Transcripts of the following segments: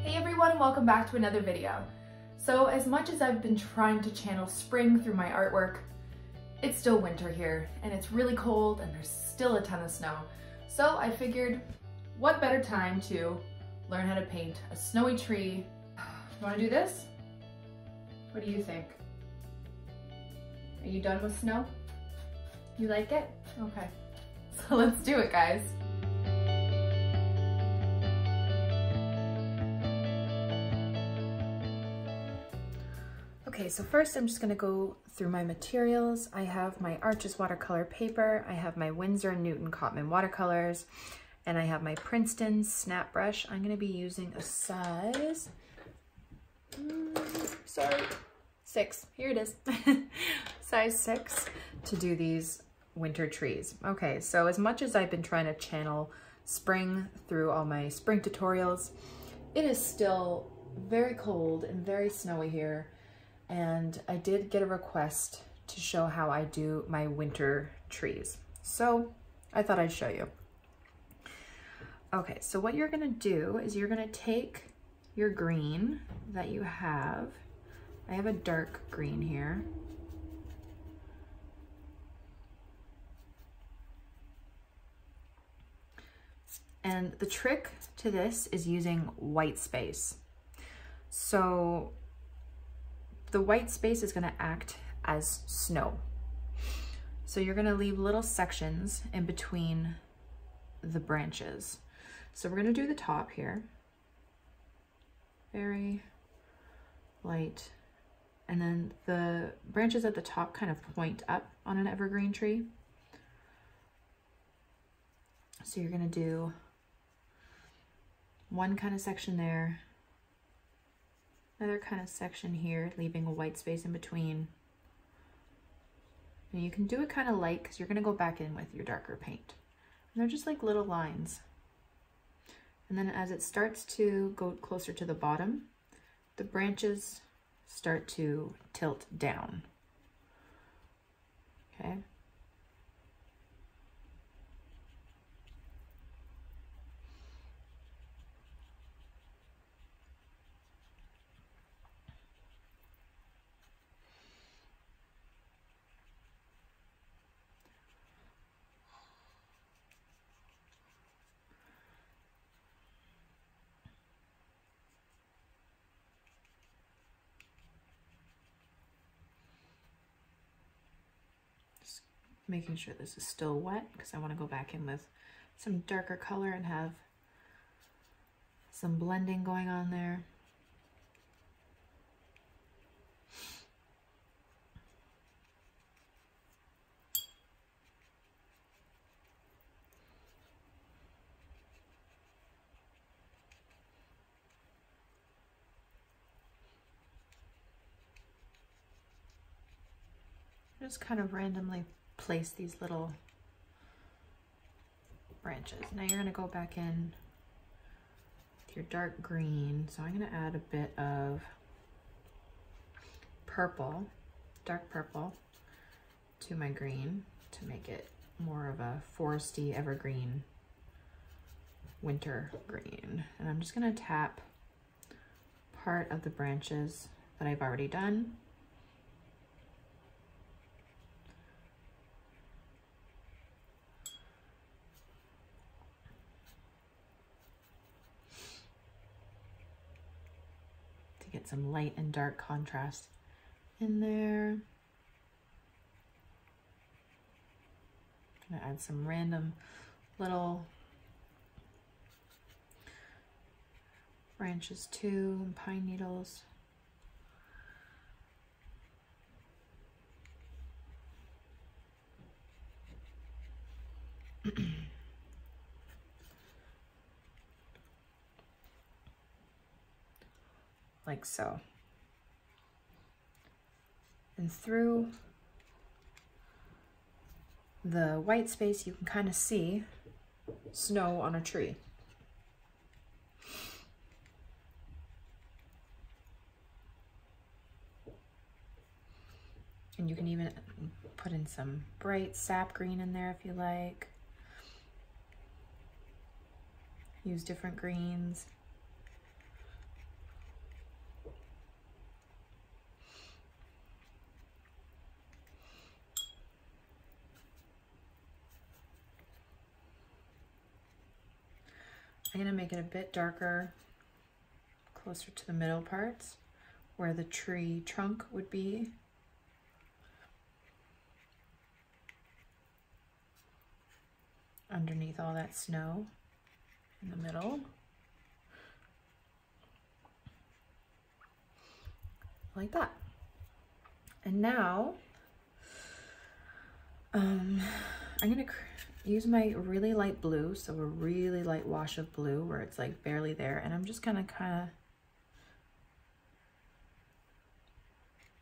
Hey everyone, and welcome back to another video. So as much as I've been trying to channel spring through my artwork, it's still winter here and it's really cold and there's still a ton of snow. So I figured what better time to learn how to paint a snowy tree. You want to do this? What do you think? Are you done with snow? You like it? Okay. So let's do it, guys. Okay, so first I'm just gonna go through my materials. I have my Arches watercolor paper, I have my Winsor Newton Cotman watercolors, and I have my Princeton snap brush. I'm gonna be using a size, 6, here it is, size 6 to do these winter trees. Okay, so as much as I've been trying to channel spring through all my spring tutorials, it is still very cold and very snowy here. And I did get a request to show how I do my winter trees. So I thought I'd show you. Okay, so what you're gonna do is you're gonna take your green that you have. I have a dark green here. And the trick to this is using white space. So the white space is gonna act as snow. So you're gonna leave little sections in between the branches. So we're gonna do the top here. Very light. And then the branches at the top kind of point up on an evergreen tree. So you're gonna do one kind of section there, another kind of section here, leaving a white space in between. And you can do it kind of light because you're going to go back in with your darker paint. And they're just like little lines. And then as it starts to go closer to the bottom, the branches start to tilt down. Okay. Making sure this is still wet because I want to go back in with some darker color and have some blending going on there. Just kind of randomly place these little branches. Now you're gonna go back in with your dark green. So I'm gonna add a bit of purple, dark purple, to my green to make it more of a foresty evergreen winter green. And I'm just gonna tap part of the branches that I've already done. Get some light and dark contrast in there. I'm gonna add some random little branches too, and pine needles. Like so. And through the white space, you can kind of see snow on a tree. And you can even put in some bright sap green in there if you like. Use different greens. I'm gonna make it a bit darker, closer to the middle parts, where the tree trunk would be. Underneath all that snow in the middle. Like that. And now, I'm gonna use my really light blue, so a really light wash of blue where it's like barely there, and I'm just gonna kind of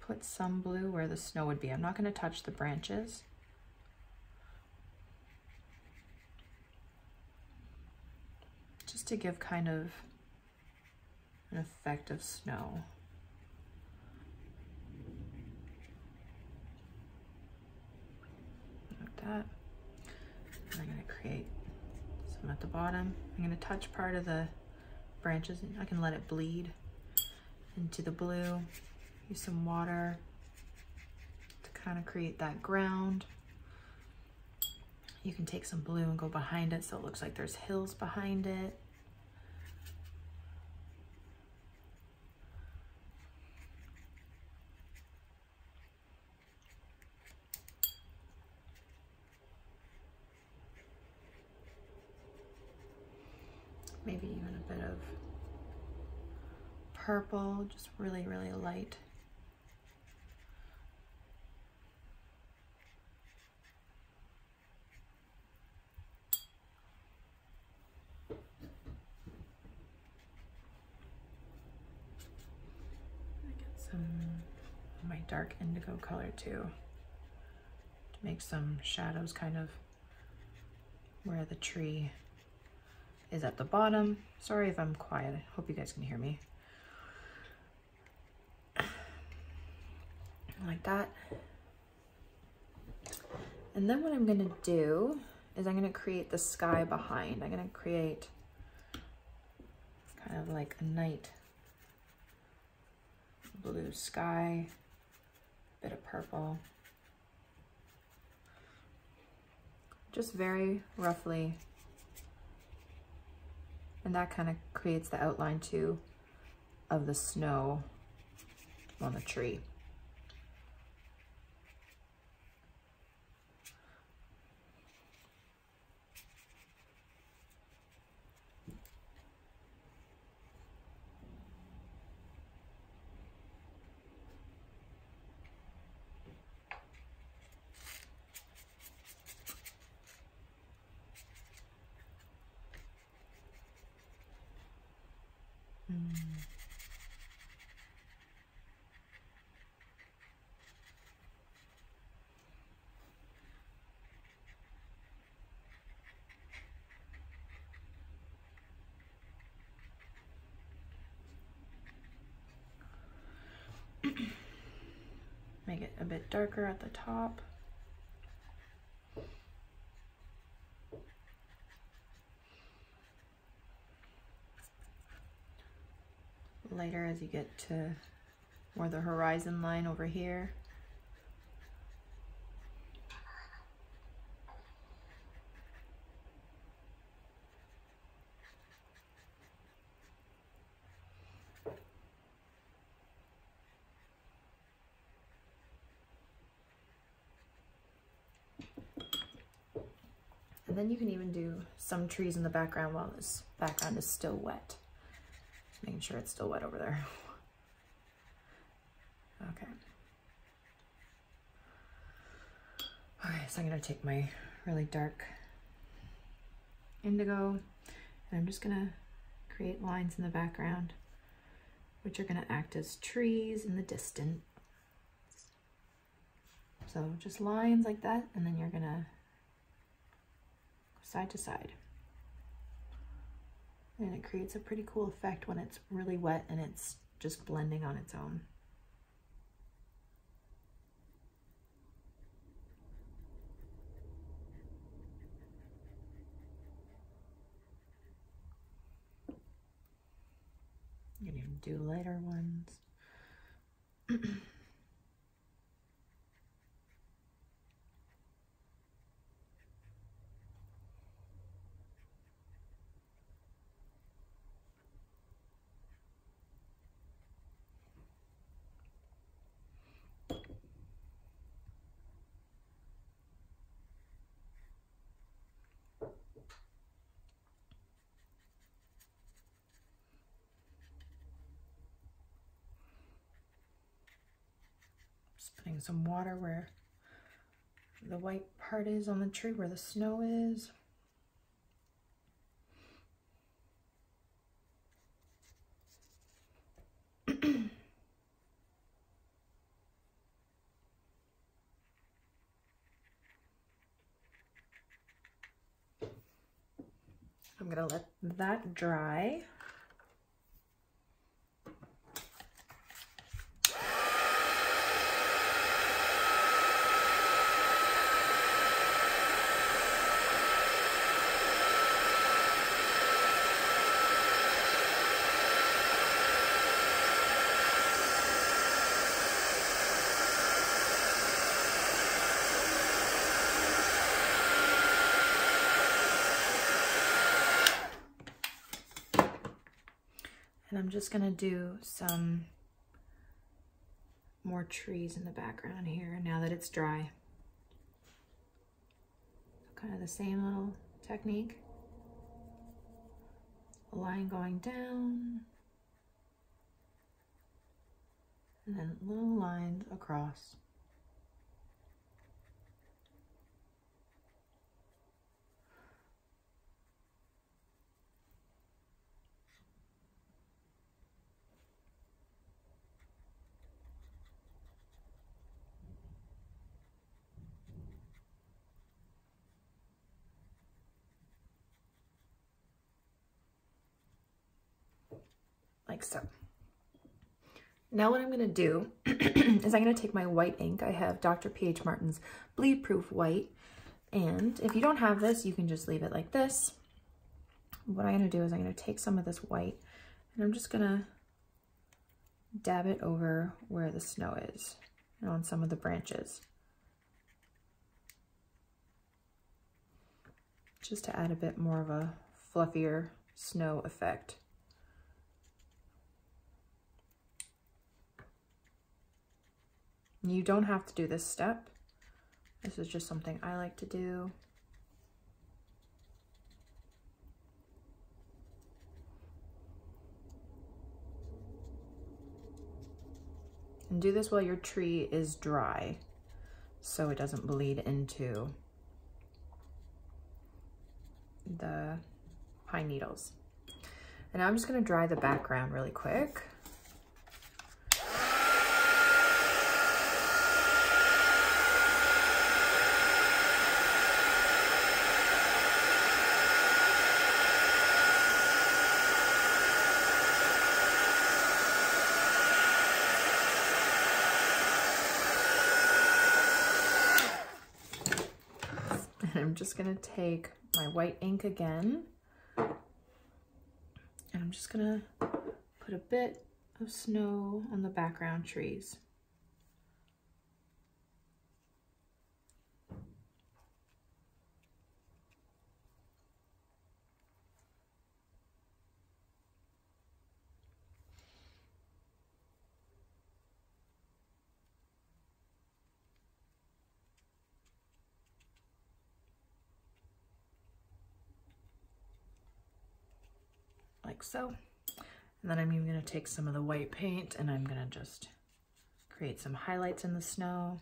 put some blue where the snow would be. I'm not gonna touch the branches. Just to give kind of an effect of snow. Like that. And I'm gonna create some at the bottom. I'm gonna touch part of the branches and I can let it bleed into the blue. Use some water to kind of create that ground. You can take some blue and go behind it so it looks like there's hills behind it. Maybe even a bit of purple, just really, really light. Some of my dark indigo color too, to make some shadows kind of where the tree is at the bottom. Sorry if I'm quiet, I hope you guys can hear me. Like that. And then what I'm gonna do is I'm gonna create the sky behind. I'm gonna create kind of like a night blue sky, bit of purple. Just very roughly. And that kind of creates the outline too of the snow on the tree. Make it a bit darker at the top. Lighter as you get to more the horizon line over here. And then you can even do some trees in the background while this background is still wet. Just making sure it's still wet over there. Okay. Okay, so I'm gonna take my really dark indigo and I'm just gonna create lines in the background, which are gonna act as trees in the distance. So just lines like that, and then you're gonna side to side. And it creates a pretty cool effect when it's really wet and it's just blending on its own. You can even do lighter ones. putting some water where the white part is on the tree, where the snow is. I'm gonna let that dry. And I'm just gonna do some more trees in the background here now that it's dry. Kind of the same little technique. A line going down, and then little lines across. Like so. Now what I'm going to do is I'm going to take my white ink. I have Dr. P.H. Martin's Bleed Proof White. And if you don't have this, you can just leave it like this. What I'm going to do is I'm going to take some of this white and I'm just going to dab it over where the snow is and on some of the branches. Just to add a bit more of a fluffier snow effect. You don't have to do this step. This is just something I like to do. And do this while your tree is dry so it doesn't bleed into the pine needles. And now I'm just going to dry the background really quick. I'm just gonna take my white ink again, and I'm just gonna put a bit of snow on the background trees. Like so. And then I'm even going to take some of the white paint and I'm going to just create some highlights in the snow.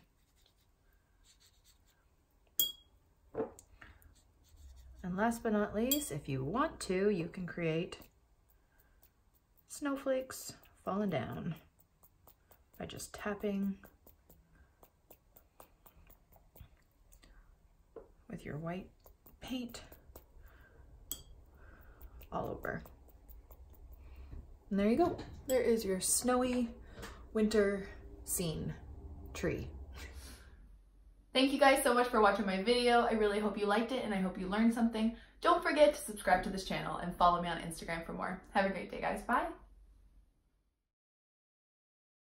And last but not least, if you want to, you can create snowflakes falling down by just tapping with your white paint all over. And there you go. There is your snowy winter scene tree. Thank you guys so much for watching my video. I really hope you liked it and I hope you learned something. Don't forget to subscribe to this channel and follow me on Instagram for more. Have a great day, guys. Bye.